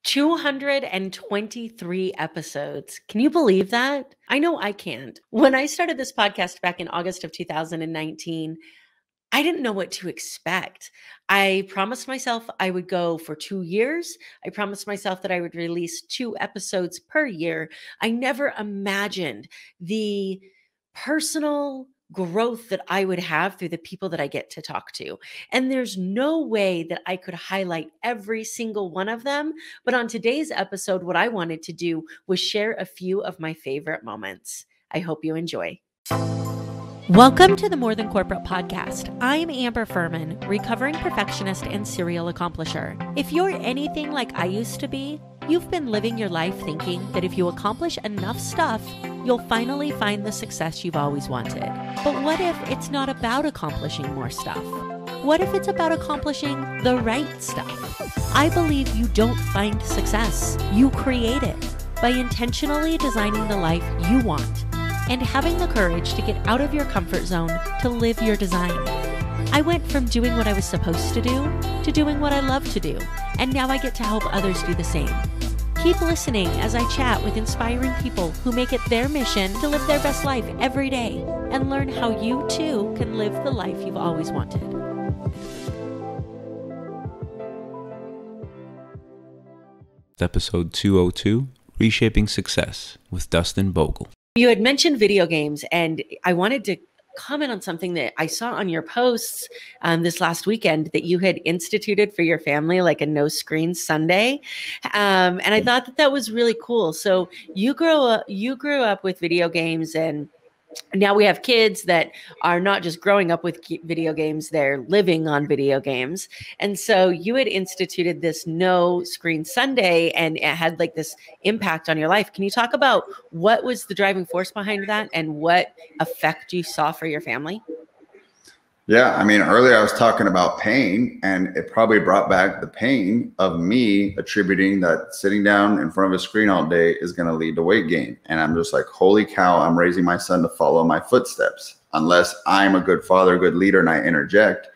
223 episodes. Can you believe that? I know I can't. When I started this podcast back in August of 2019, I didn't know what to expect. I promised myself I would go for 2 years. I promised myself that I would release 2 episodes per year. I never imagined the personal growth that I would have through the people that I get to talk to. And there's no way that I could highlight every single one of them. But on today's episode, what I wanted to do was share a few of my favorite moments. I hope you enjoy. Welcome to the More Than Corporate podcast. I'm Amber Furman, recovering perfectionist and serial accomplisher. If you're anything like I used to be, you've been living your life thinking that if you accomplish enough stuff, you'll finally find the success you've always wanted. But what if it's not about accomplishing more stuff? What if it's about accomplishing the right stuff? I believe you don't find success, you create it by intentionally designing the life you want and having the courage to get out of your comfort zone to live your design. I went from doing what I was supposed to do to doing what I love to do, and now I get to help others do the same. Keep listening as I chat with inspiring people who make it their mission to live their best life every day and learn how you too can live the life you've always wanted. Episode 202, Reshaping Success with Dustin Bogle. You had mentioned video games, and I wanted to comment on something that I saw on your posts this last weekend that you had instituted for your family, like a no screen Sunday. And I thought that was really cool. So you grew up with video games, and now we have kids that are not just growing up with video games, they're living on video games. And so you had instituted this no screen Sunday, and it had like this impact on your life. Can you talk about what was the driving force behind that and what effect you saw for your family? Yeah, I mean, earlier I was talking about pain, and it probably brought back the pain of me attributing that sitting down in front of a screen all day is going to lead to weight gain. And I'm just like, holy cow, I'm raising my son to follow my footsteps unless I'm a good father, a good leader, and I interject.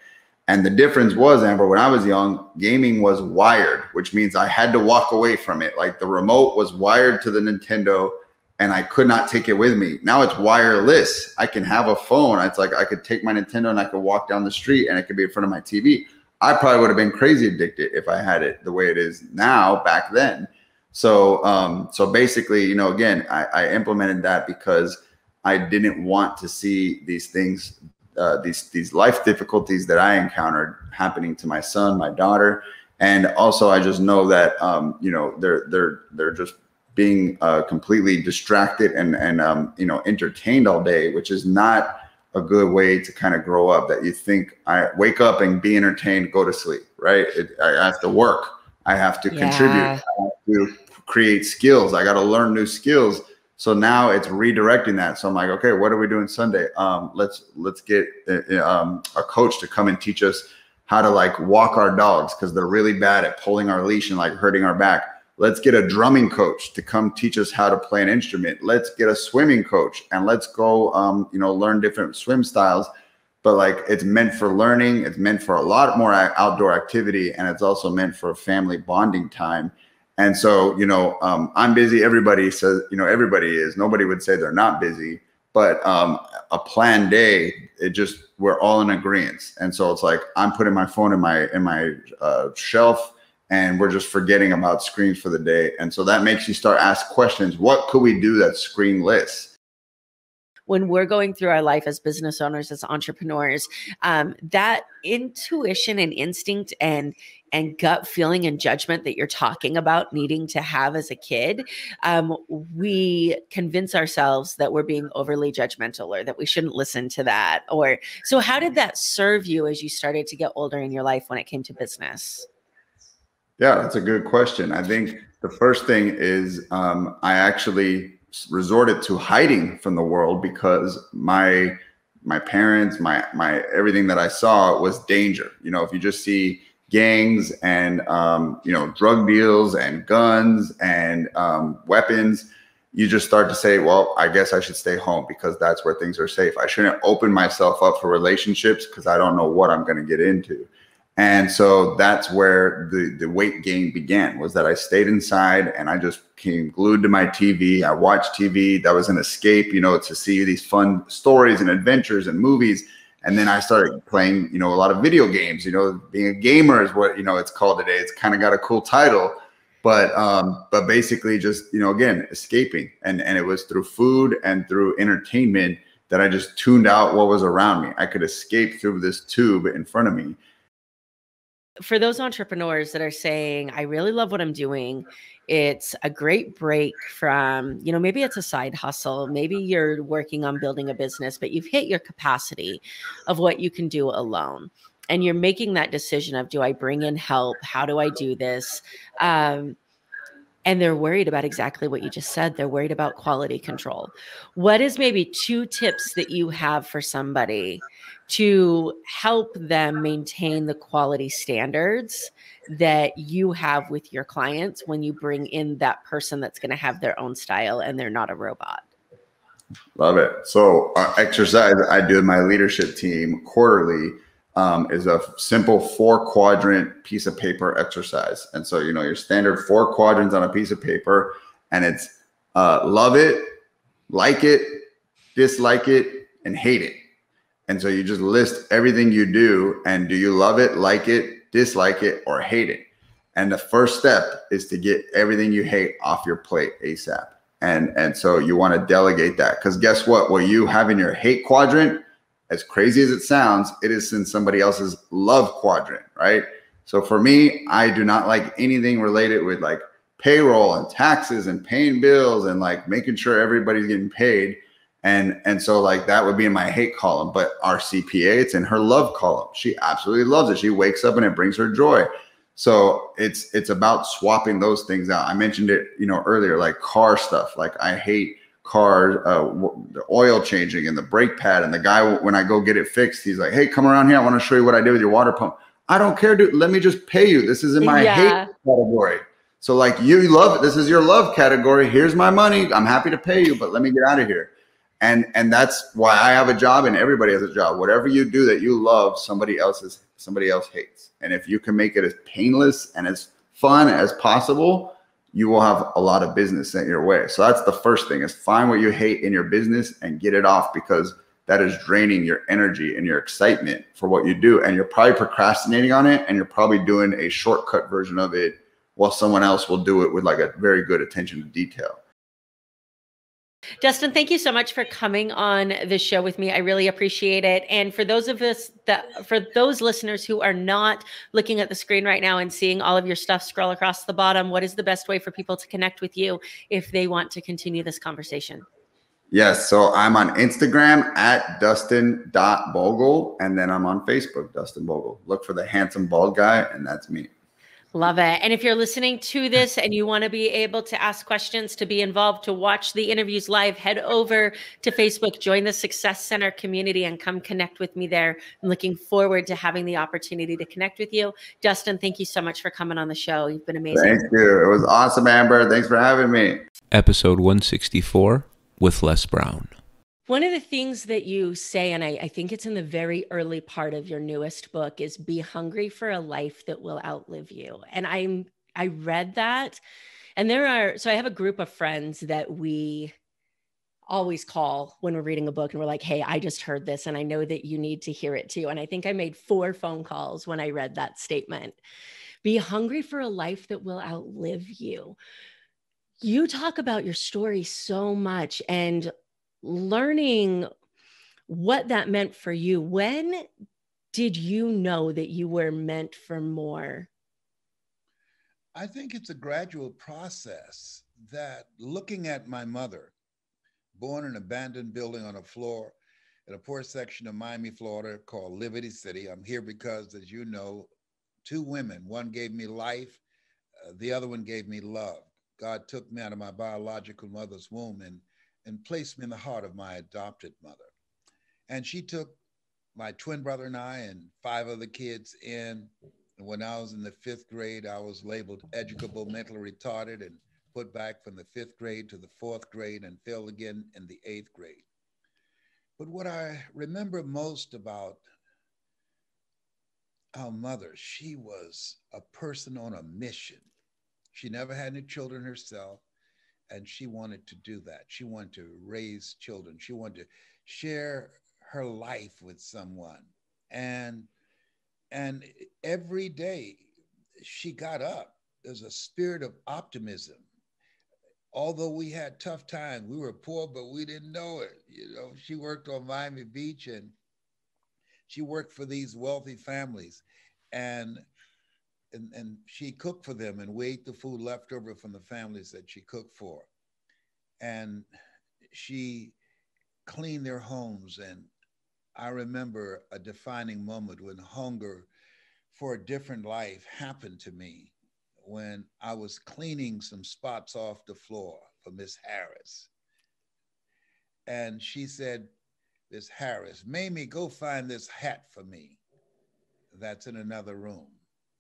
And the difference was, Amber, when I was young, gaming was wired, which means I had to walk away from it. Like the remote was wired to the Nintendo, and I could not take it with me. Now it's wireless. I can have a phone. It's like I could take my Nintendo and I could walk down the street and it could be in front of my TV. I probably would have been crazy addicted if I had it the way it is now back then. So basically, you know, again, I implemented that because I didn't want to see these things, these life difficulties that I encountered happening to my son, my daughter. And also I just know that, you know, they're just being completely distracted and you know, entertained all day, which is not a good way to kind of grow up. That you think I wake up and be entertained, go to sleep, right? I have to work. I have to contribute. I have to create skills. I got to learn new skills. So now it's redirecting that. So I'm like, okay, what are we doing Sunday? Let's get a coach to come and teach us how to like walk our dogs because they're really bad at pulling our leash and like hurting our back. Let's get a drumming coach to come teach us how to play an instrument. Let's get a swimming coach and let's go, you know, learn different swim styles. But like it's meant for learning. It's meant for a lot more outdoor activity. And it's also meant for family bonding time. And so, you know, I'm busy. Everybody says, you know, everybody is. Nobody would say they're not busy. But a planned day, we're all in agreement. And so it's like I'm putting my phone in my shelf. And we're just forgetting about screens for the day. And so that makes you start asking questions. What could we do that's screenless? When we're going through our life as business owners, as entrepreneurs, that intuition and instinct and gut feeling and judgment that you're talking about needing to have as a kid, we convince ourselves that we're being overly judgmental or that we shouldn't listen to that. So how did that serve you as you started to get older in your life when it came to business? Yeah, that's a good question. I think the first thing is I actually resorted to hiding from the world because my parents, my everything that I saw was danger. You know, if you just see gangs and you know, drug deals and guns and weapons, you just start to say, well, I guess I should stay home because that's where things are safe. I shouldn't open myself up for relationships because I don't know what I'm going to get into. And so that's where the weight gain began, was that I stayed inside and I just came glued to my TV. I watched TV. That was an escape, you know, to see these fun stories and adventures and movies. And then I started playing, you know, a lot of video games. You know, being a gamer is what, you know, it's called today. It's kind of got a cool title, but basically just, you know, again, escaping. And it was through food and through entertainment that I just tuned out what was around me. I could escape through this tube in front of me. For those entrepreneurs that are saying, I really love what I'm doing, it's a great break from, you know, maybe it's a side hustle, maybe you're working on building a business, but you've hit your capacity of what you can do alone. And you're making that decision of, do I bring in help? How do I do this? And they're worried about exactly what you just said. They're worried about quality control. What is maybe 2 tips that you have for somebody to help them maintain the quality standards that you have with your clients when you bring in that person that's going to have their own style and they're not a robot? Love it. So exercise I do with my leadership team quarterly is a simple 4-quadrant piece of paper exercise. And so, you know, your standard 4 quadrants on a piece of paper, and it's love it, like it, dislike it, and hate it. And so you just list everything you do, and do you love it, like it, dislike it, or hate it? And the first step is to get everything you hate off your plate ASAP. And so you want to delegate that, because guess what? What you have in your hate quadrant, as crazy as it sounds, it is in somebody else's love quadrant, right? So for me, I do not like anything related with like payroll and taxes and paying bills and like making sure everybody's getting paid. And so like that would be in my hate column. But our CPA, it's in her love column. She absolutely loves it. She wakes up and it brings her joy. So it's about swapping those things out. I mentioned it, you know, earlier, like car stuff. Like I hate cars, the oil changing and the brake pad. And the guy, when I go get it fixed, he's like, hey, come around here. I want to show you what I did with your water pump. I don't care, dude. Let me just pay you. This is in my hate category. So like you love it. This is your love category. Here's my money. I'm happy to pay you, but let me get out of here. And that's why I have a job and everybody has a job. Whatever you do that you love, somebody else hates. And if you can make it as painless and as fun as possible, you will have a lot of business sent your way. So that's the first thing, is find what you hate in your business and get it off, because that is draining your energy and your excitement for what you do. And you're probably procrastinating on it, and you're probably doing a shortcut version of it while someone else will do it with like a very good attention to detail. Dustin, thank you so much for coming on the show with me. I really appreciate it. And for those listeners who are not looking at the screen right now and seeing all of your stuff scroll across the bottom, what is the best way for people to connect with you if they want to continue this conversation? Yes. So I'm on Instagram at Dustin.Bogle. And then I'm on Facebook, Dustin Bogle. Look for the handsome bald guy, and that's me. Love it. And if you're listening to this and you want to be able to ask questions, to be involved, to watch the interviews live, head over to Facebook, join the Success Center community, and come connect with me there. I'm looking forward to having the opportunity to connect with you. Dustin, thank you so much for coming on the show. You've been amazing. Thank you. It was awesome, Amber. Thanks for having me. Episode 164 with Les Brown. One of the things that you say, and I think it's in the very early part of your newest book, is be hungry for a life that will outlive you. And I read that, and so I have a group of friends that we always call when we're reading a book, and we're like, hey, I just heard this, and I know that you need to hear it too. And I think I made 4 phone calls when I read that statement. Be hungry for a life that will outlive you. You talk about your story so much, and learning what that meant for you. When did you know that you were meant for more? I think it's a gradual process, that looking at my mother, born in an abandoned building on a floor in a poor section of Miami, Florida, called Liberty City. I'm here because, as you know, 2 women, one gave me life, the other one gave me love. God took me out of my biological mother's womb and placed me in the heart of my adopted mother. And she took my twin brother and I and 5 other kids in. And when I was in the 5th grade, I was labeled educable, mentally retarded, and put back from the 5th grade to the 4th grade, and failed again in the 8th grade. But what I remember most about our mother, she was a person on a mission. She never had any children herself, and she wanted to do that. She wanted to raise children. She wanted to share her life with someone. And and every day she got up. There's a spirit of optimism. Although we had tough times, we were poor, but we didn't know it. You know, she worked on Miami Beach, and she worked for these wealthy families, and and she cooked for them, and we ate the food left over from the families that she cooked for. And she cleaned their homes. And I remember a defining moment when hunger for a different life happened to me when I was cleaning some spots off the floor for Miss Harris. And she said, Miss Harris, Mamie, go find this hat for me that's in another room.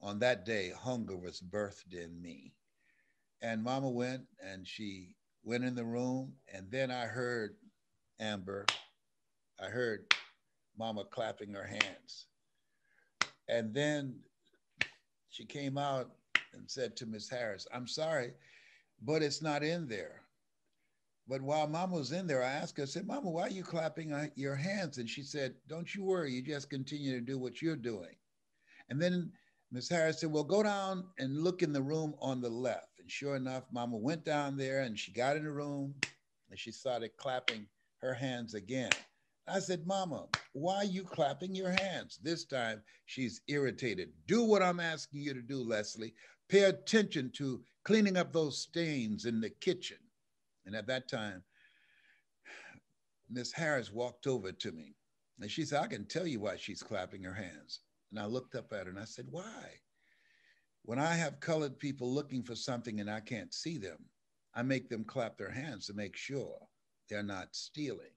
On that day, hunger was birthed in me. And Mama went, and she went in the room. And then I heard, Amber, I heard Mama clapping her hands. And then she came out and said to Miss Harris, I'm sorry, but it's not in there. But while Mama was in there, I asked her, I said, Mama, why are you clapping your hands? And she said, don't you worry, you just continue to do what you're doing. And then Miss Harris said, well, go down and look in the room on the left. And sure enough, Mama went down there, and she got in the room, and she started clapping her hands again. I said, Mama, why are you clapping your hands? This time she's irritated. Do what I'm asking you to do, Leslie. Pay attention to cleaning up those stains in the kitchen. And at that time, Miss Harris walked over to me, and she said, I can tell you why she's clapping her hands. And I looked up at her and I said, why? When I have colored people looking for something and I can't see them, I make them clap their hands to make sure they're not stealing.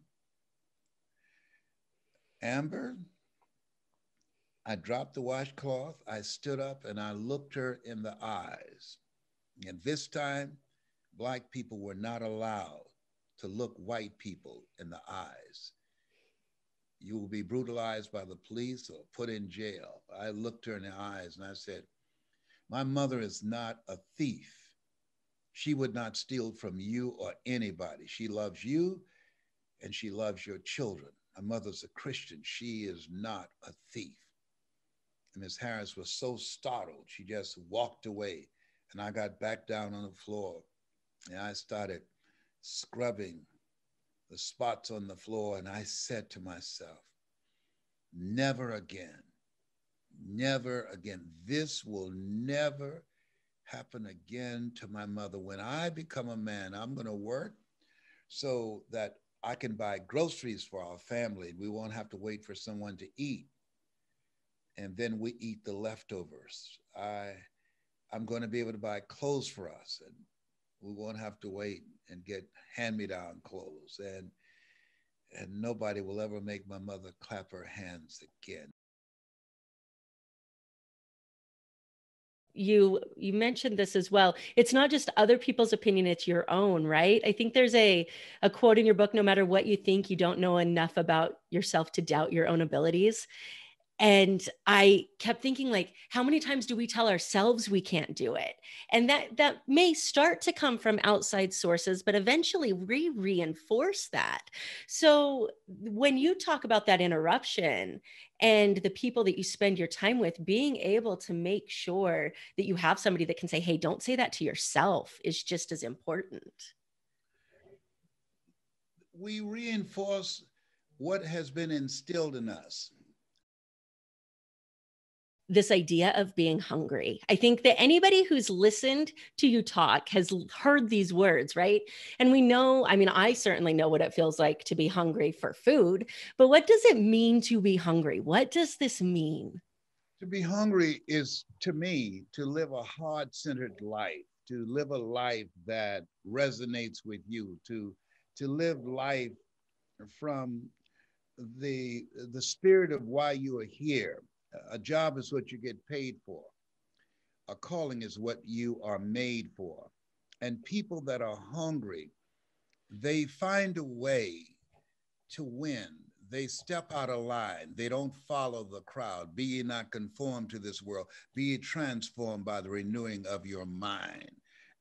Amber, I dropped the washcloth, I stood up, and I looked her in the eyes. And this time, Black people were not allowed to look white people in the eyes. You will be brutalized by the police or put in jail. I looked her in the eyes and I said, my mother is not a thief. She would not steal from you or anybody. She loves you and she loves your children. My mother's a Christian. She is not a thief. And Ms. Harris was so startled, she just walked away. And I got back down on the floor and I started scrubbing the spots on the floor. And I said to myself, never again, never again. This will never happen again to my mother. When I become a man, I'm going to work so that I can buy groceries for our family. We won't have to wait for someone to eat. And then we eat the leftovers. I'm going to be able to buy clothes for us, and we won't have to wait and get hand-me-down clothes. And nobody will ever make my mother clap her hands again. You mentioned this as well. It's not just other people's opinion, it's your own, right? I think there's a quote in your book, no matter what you think, you don't know enough about yourself to doubt your own abilities. And I kept thinking, like, how many times do we tell ourselves we can't do it? And that may start to come from outside sources, but eventually we reinforce that. So when you talk about that interruption and the people that you spend your time with, being able to make sure that you have somebody that can say, hey, don't say that to yourself, is just as important. We reinforce what has been instilled in us. This idea of being hungry. I think that anybody who's listened to you talk has heard these words, right? And we know, I mean, I certainly know what it feels like to be hungry for food, but what does it mean to be hungry? What does this mean? To be hungry is, to me, to live a heart-centered life, to live a life that resonates with you, to live life from the spirit of why you are here. A job is what you get paid for. A calling is what you are made for. And people that are hungry, they find a way to win. they step out of line. They don't follow the crowd. Be ye not conformed to this world. Be ye transformed by the renewing of your mind.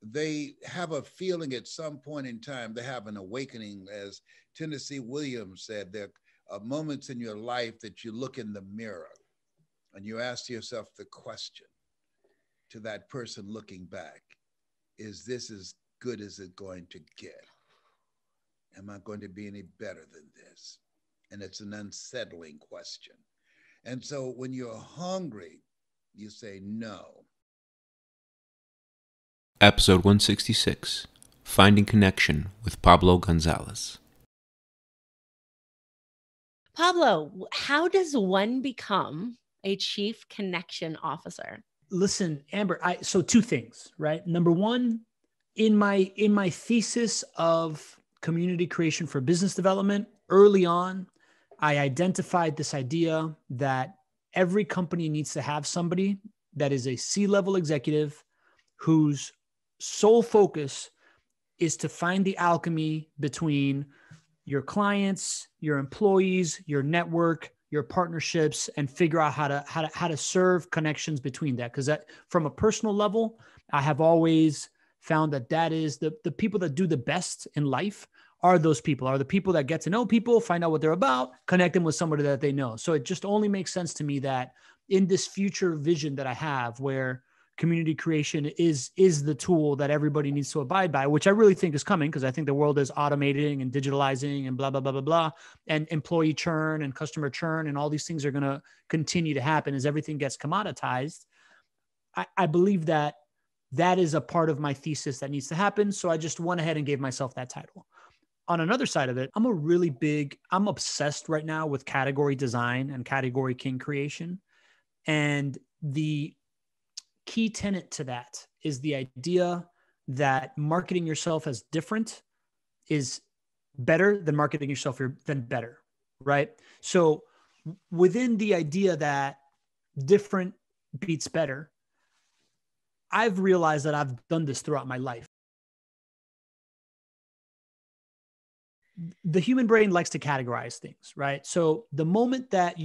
They have a feeling at some point in time, they have an awakening. As Tennessee Williams said, there are moments in your life that you look in the mirror and you ask yourself the question to that person looking back, is this as good as it's going to get? Am I going to be any better than this? And it's an unsettling question. And so when you're hungry, you say no. Episode 166, Finding Connection with Pablo Gonzalez. Pablo, how does one become a chief connection officer? Listen, Amber, so two things, right? Number one, in my thesis of community creation for business development, early on, I identified this idea that every company needs to have somebody that is a C-level executive whose sole focus is to find the alchemy between your clients, your employees, your network, your partnerships, and figure out how to serve connections between that. Because that, from a personal level, I have always found that is the people that do the best in life are those people, are the people that get to know people, find out what they're about, connect them with somebody that they know. So it just only makes sense to me that in this future vision that I have, where community creation is the tool that everybody needs to abide by, which I really think is coming, because I think the world is automating and digitalizing and blah, blah, blah, blah, blah. And employee churn and customer churn and all these things are going to continue to happen as everything gets commoditized. I believe that is a part of my thesis that needs to happen. So I just went ahead and gave myself that title. On another side of it, I'm obsessed right now with category design and category king creation. And the key tenet to that is the idea that marketing yourself as different is better than marketing yourself than better, right? So within the idea that different beats better, I've realized that I've done this throughout my life. The human brain likes to categorize things, right? So the moment that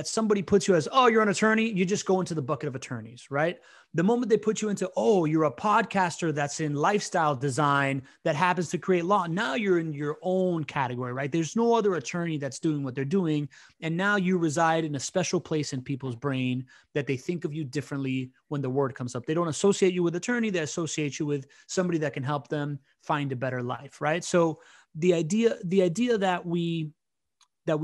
somebody puts you as, oh, you're an attorney, you just go into the bucket of attorneys, right? The moment they put you into, oh, you're a podcaster that's in lifestyle design that happens to create law, now you're in your own category, right? There's no other attorney that's doing what they're doing. And now you reside in a special place in people's brain that they think of you differently when the word comes up. They don't associate you with attorney, they associate you with somebody that can help them find a better life, right? So the idea that we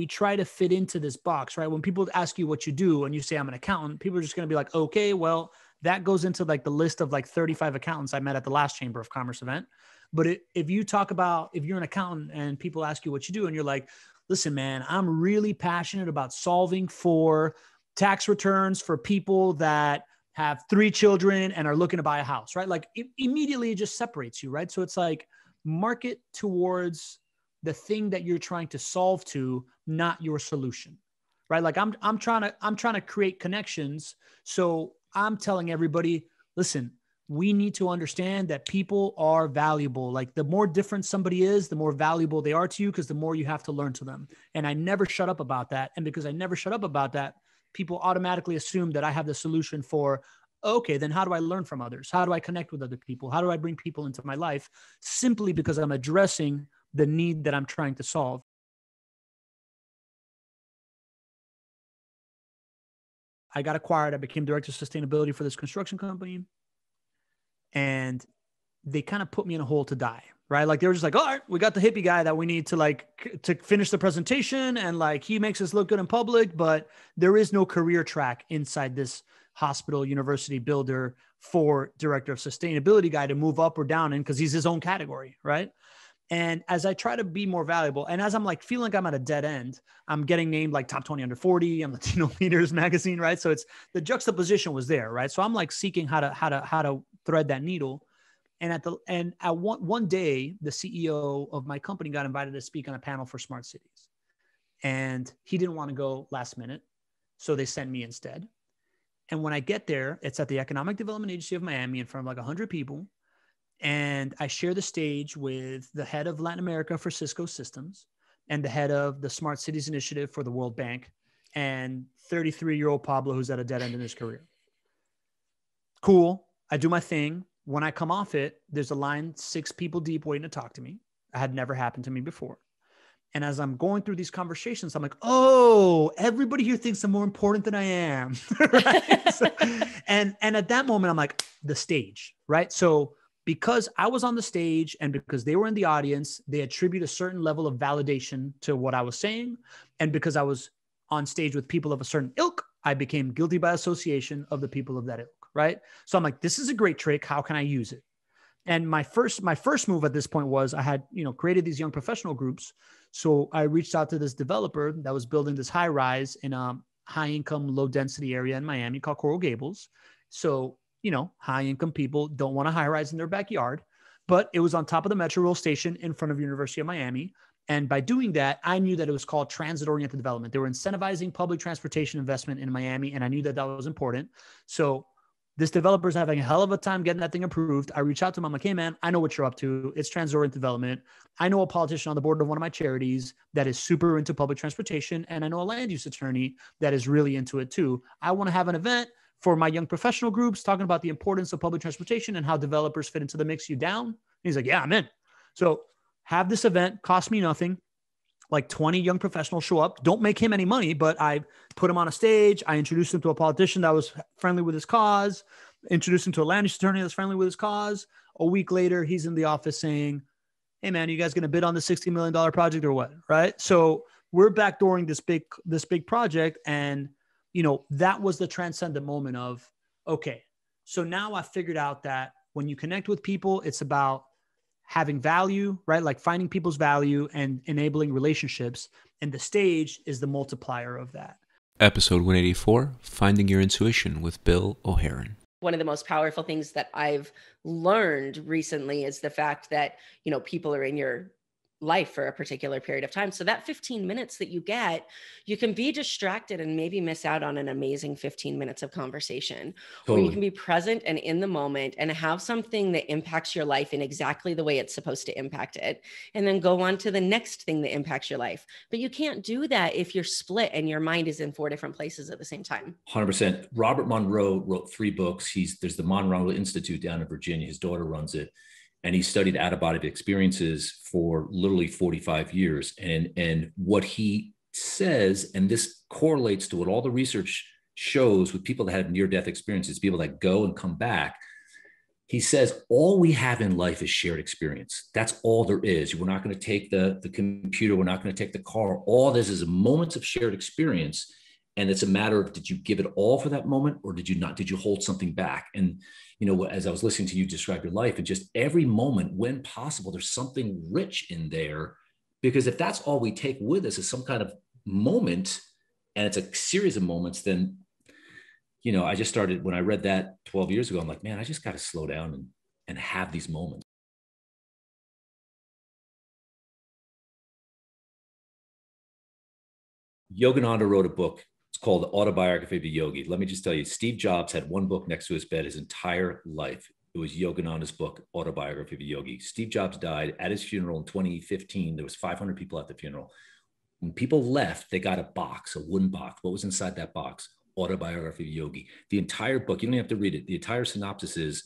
try to fit into this box, right? When people ask you what you do and you say, I'm an accountant, people are just going to be like, okay, well, that goes into like the list of like 35 accountants I met at the last Chamber of Commerce event. But if you talk about, if you're an accountant and people ask you what you do and you're like, listen, man, I'm really passionate about solving for tax returns for people that have 3 children and are looking to buy a house, right? Like immediately it just separates you, right? So it's like, market towards the thing that you're trying to solve to, not your solution, right? Like I'm trying to create connections. So I'm telling everybody, listen, we need to understand that people are valuable. Like the more different somebody is, the more valuable they are to you, because the more you have to learn to them. And I never shut up about that. And because I never shut up about that, people automatically assume that I have the solution for, okay, then how do I learn from others? How do I connect with other people? How do I bring people into my life? Simply because I'm addressing the need that I'm trying to solve. I got acquired. I became director of sustainability for this construction company. And they kind of put me in a hole to die, right? Like they were just like, all right, we got the hippie guy that we need to finish the presentation. And like, he makes us look good in public, but there is no career track inside this hospital university builder for director of sustainability guy to move up or down in, because he's his own category, right? And as I try to be more valuable, and as I'm like feeling like I'm at a dead end, I'm getting named like top 20 under 40, I'm Latino Leaders magazine, right? So it's the juxtaposition was there, right? So I'm like seeking how to thread that needle. And at one day, the CEO of my company got invited to speak on a panel for smart cities, and he didn't want to go last minute, so they sent me instead. And when I get there, it's at the Economic Development Agency of Miami in front of like 100 people. And I share the stage with the head of Latin America for Cisco Systems and the head of the Smart Cities Initiative for the World Bank, and 33-year-old Pablo, who's at a dead end in his career. Cool. I do my thing. When I come off it, there's a line 6 people deep waiting to talk to me. It had never happened to me before. And as I'm going through these conversations, I'm like, oh, everybody here thinks I'm more important than I am. Right? And at that moment, I'm like, the stage, right? So because I was on the stage and because they were in the audience, they attribute a certain level of validation to what I was saying. And because I was on stage with people of a certain ilk, I became guilty by association of the people of that ilk, right? So I'm like, this is a great trick. How can I use it? And my first move at this point was I had, created these young professional groups. So I reached out to this developer that was building this high rise in a high income, low density area in Miami called Coral Gables. So, high income people don't want a high rise in their backyard, but it was on top of the Metro Rail station in front of University of Miami. And by doing that, I knew that it was called transit-oriented development. They were incentivizing public transportation investment in Miami, and I knew that that was important. So this developer's having a hell of a time getting that thing approved. I reach out to him. I'm like, hey, man, I know what you're up to. It's transit-oriented development. I know a politician on the board of one of my charities that is super into public transportation, and I know a land use attorney that is really into it too. I want to have an event for my young professional groups talking about the importance of public transportation and how developers fit into the mix. You down? And he's like, yeah, I'm in. So have this event, cost me nothing. Like 20 young professionals show up. Don't make him any money, but I put him on a stage. I introduced him to a politician that was friendly with his cause, introduced him to a land use attorney that's friendly with his cause. A week later, he's in the office saying, hey man, you guys going to bid on the $60 million project or what? Right. So we're backdooring this big project. And, that was the transcendent moment of, okay, so now I figured out that when you connect with people, it's about having value, right? Like finding people's value and enabling relationships. And the stage is the multiplier of that. Episode 184, Finding Your Intuition with Bill O'Haron. One of the most powerful things that I've learned recently is the fact that, people are in your life for a particular period of time. So that 15 minutes that you get, you can be distracted and maybe miss out on an amazing 15 minutes of conversation. Totally. Or you can be present and in the moment and have something that impacts your life in exactly the way it's supposed to impact it. And then go on to the next thing that impacts your life. But you can't do that if you're split and your mind is in 4 different places at the same time. 100%. Robert Monroe wrote 3 books. There's the Monroe Institute down in Virginia. His daughter runs it. And he studied out-of-body experiences for literally 45 years. And what he says, and this correlates to what all the research shows with people that have near-death experiences, people that go and come back, he says, all we have in life is shared experience. That's all there is. We're not going to take the computer. We're not going to take the car. All this is moments of shared experience. And it's a matter of, did you give it all for that moment or did you not? Did you hold something back? And, as I was listening to you describe your life, and just every moment when possible, there's something rich in there, because if that's all we take with us is some kind of moment, and it's a series of moments, then, I just started, when I read that 12 years ago, I'm like, man, I just got to slow down and have these moments. Yogananda wrote a book. It's called The Autobiography of a Yogi. Let me just tell you, Steve Jobs had one book next to his bed his entire life. It was Yogananda's book, Autobiography of a Yogi. Steve Jobs died at his funeral in 2015. There was 500 people at the funeral. When people left, they got a box, a wooden box. What was inside that box? Autobiography of a Yogi. The entire book, you don't have to read it. The entire synopsis is,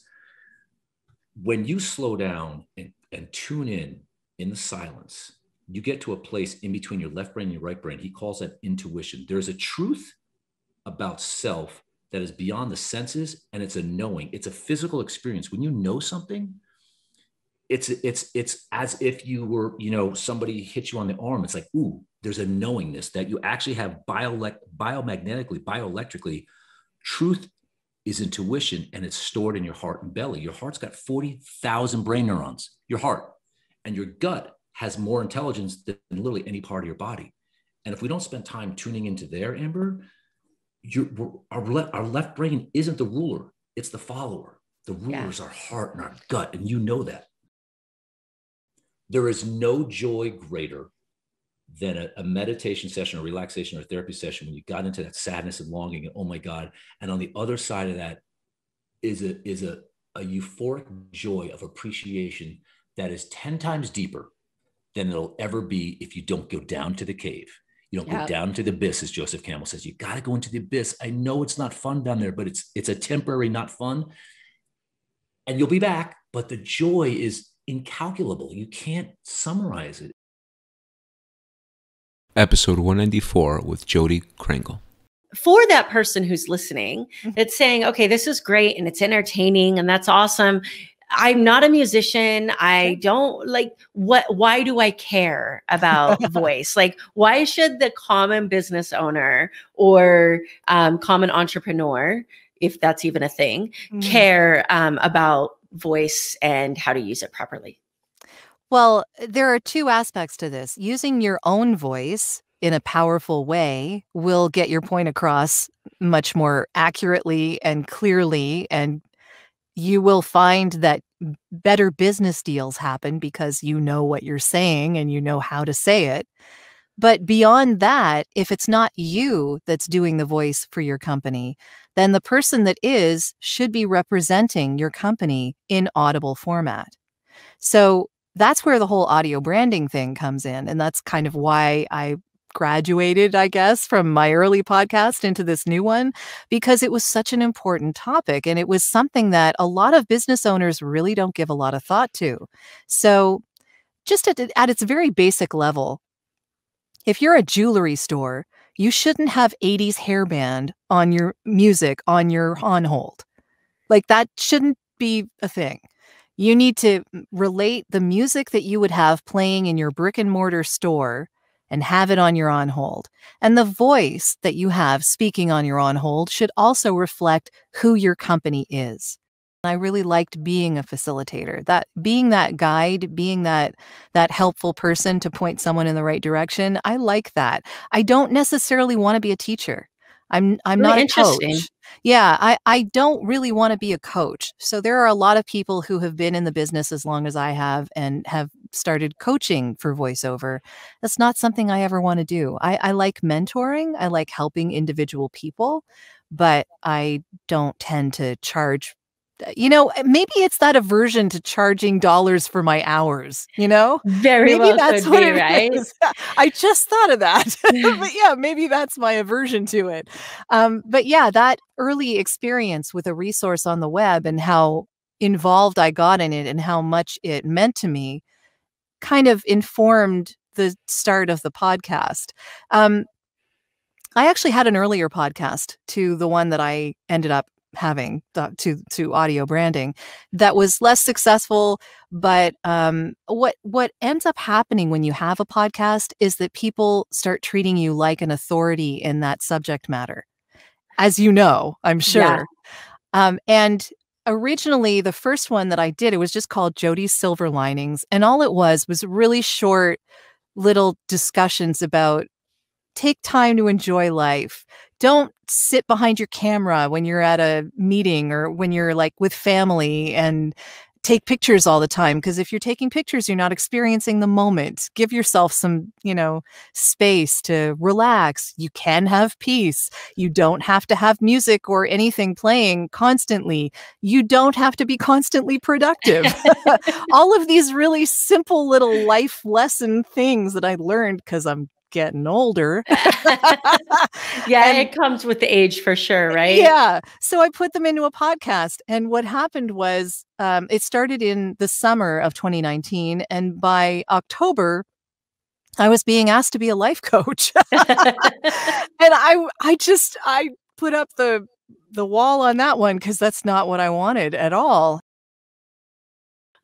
when you slow down and tune in the silence, you get to a place in between your left brain and your right brain. He calls that intuition. There's a truth about self that is beyond the senses, and it's a knowing. It's a physical experience. When you know something, it's as if you were, somebody hit you on the arm. It's like, ooh, there's a knowingness that you actually have biomagnetically, bioelectrically. Truth is intuition, and it's stored in your heart and belly. Your heart's got 40,000 brain neurons, your heart, and your gut has more intelligence than literally any part of your body. And if we don't spend time tuning into there, Amber, our left brain isn't the ruler, it's the follower. The ruler is our heart and our gut, and you know that. There is no joy greater than a meditation session, or relaxation, or therapy session when you got into that sadness and longing and, oh my God. And on the other side of that is a euphoric joy of appreciation that is 10 times deeper than it'll ever be if you don't go down to the cave. You don't go down to the abyss, as Joseph Campbell says. You got to go into the abyss. I know it's not fun down there, but it's a temporary not fun. And you'll be back, but the joy is incalculable. You can't summarize it. Episode 194 with Jodi Krangle. For that person who's listening, that's saying, okay, this is great and it's entertaining and that's awesome. I'm not a musician. I don't why do I care about voice? Like, why should the common business owner or common entrepreneur, if that's even a thing, care about voice and how to use it properly? Well, there are two aspects to this. Using your own voice in a powerful way will get your point across much more accurately and clearly, and you will find that better business deals happen because you know what you're saying and you know how to say it. But beyond that, if it's not you that's doing the voice for your company, then the person that is should be representing your company in audible format. So that's where the whole audio branding thing comes in. And that's kind of why I graduated, I guess, from my early podcast into this new one, because it was such an important topic. And it was something that a lot of business owners really don't give a lot of thought to. So just at its very basic level, if you're a jewelry store, you shouldn't have 80s hairband on your music on your on hold. Like, that shouldn't be a thing. You need to relate the music that you would have playing in your brick and mortar store and have it on your on hold. And the voice that you have speaking on your on hold should also reflect who your company is. I really liked being a facilitator, that being that guide, being that helpful person to point someone in the right direction. I like that. I don't necessarily want to be a teacher. I'm Really not a interesting. coach. Yeah, I don't really want to be a coach. So there are a lot of people who have been in the business as long as I have and have started coaching for voiceover. That's not something I ever want to do. I like mentoring. I like helping individual people, but I don't tend to charge. Maybe it's that aversion to charging dollars for my hours, Very Maybe well that's could what be, it right? is. I just thought of that. But yeah, maybe that's my aversion to it. But yeah, that early experience with a resource on the web and how involved I got in it and how much it meant to me kind of informed the start of the podcast. I actually had an earlier podcast to the one that I ended up having to audio branding that was less successful. But what ends up happening when you have a podcast is that people start treating you like an authority in that subject matter, as you know, I'm sure. Yeah. And originally, the first one that I did, it was just called Jodi's Silver Linings. And all it was really short little discussions about take time to enjoy life. Don't sit behind your camera when you're at a meeting or when you're like with family and take pictures all the time. Because if you're taking pictures, you're not experiencing the moment. Give yourself some, space to relax. You can have peace. You don't have to have music or anything playing constantly. You don't have to be constantly productive. All of these really simple little life lesson things that I learned because I'm getting older. Yeah, and it comes with the age for sure, right? Yeah. So I put them into a podcast. And what happened was it started in the summer of 2019. And by October, I was being asked to be a life coach. And I put up the wall on that one because that's not what I wanted at all.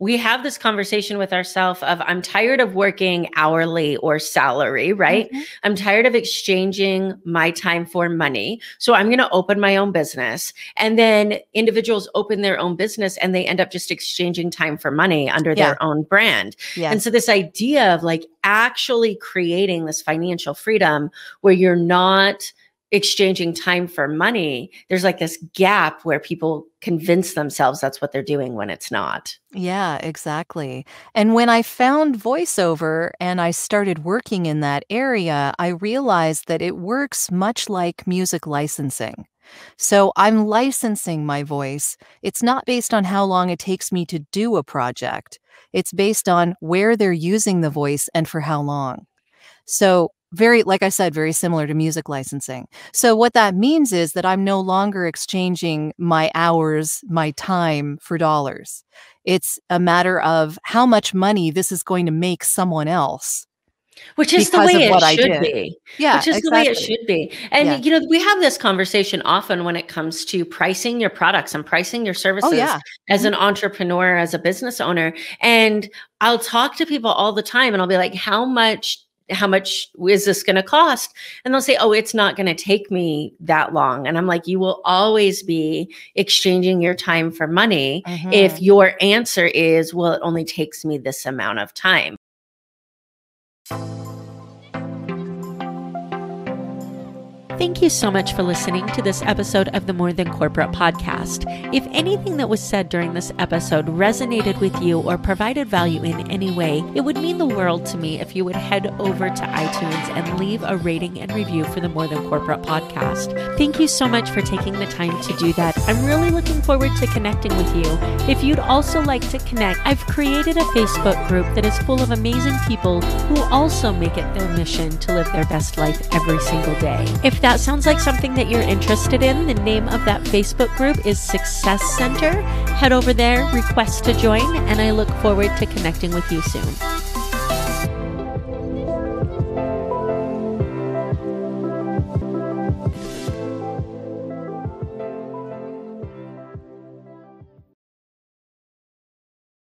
We have this conversation with ourselves of I'm tired of working hourly or salary, right? Mm-hmm. I'm tired of exchanging my time for money. So I'm going to open my own business. And then individuals open their own business and they end up just exchanging time for money under their own brand. Yes. And so this idea of like actually creating this financial freedom where you're not exchanging time for money, there's like this gap where people convince themselves that's what they're doing when it's not. Yeah, exactly. And when I found voiceover and I started working in that area, I realized that it works much like music licensing. So I'm licensing my voice. It's not based on how long it takes me to do a project. It's based on where they're using the voice and for how long. So very, like I said, very similar to music licensing. So what that means is that I'm no longer exchanging my hours, my time for dollars. It's a matter of how much money this is going to make someone else. Which is the way it should be. Yeah, which is exactly. the way it should be. And, you know, we have this conversation often when it comes to pricing your products and pricing your services as an entrepreneur, as a business owner. And I'll talk to people all the time and I'll be like, how much is this going to cost? And they'll say, oh, it's not going to take me that long. And I'm like, you will always be exchanging your time for money if your answer is, well, it only takes me this amount of time. Thank you so much for listening to this episode of the More Than Corporate podcast. If anything that was said during this episode resonated with you or provided value in any way, it would mean the world to me if you would head over to iTunes and leave a rating and review for the More Than Corporate podcast. Thank you so much for taking the time to do that. I'm really looking forward to connecting with you. If you'd also like to connect, I've created a Facebook group that is full of amazing people who also make it their mission to live their best life every single day. If that sounds like something that you're interested in, the name of that Facebook group is Success Center. Head over there, request to join, and I look forward to connecting with you soon.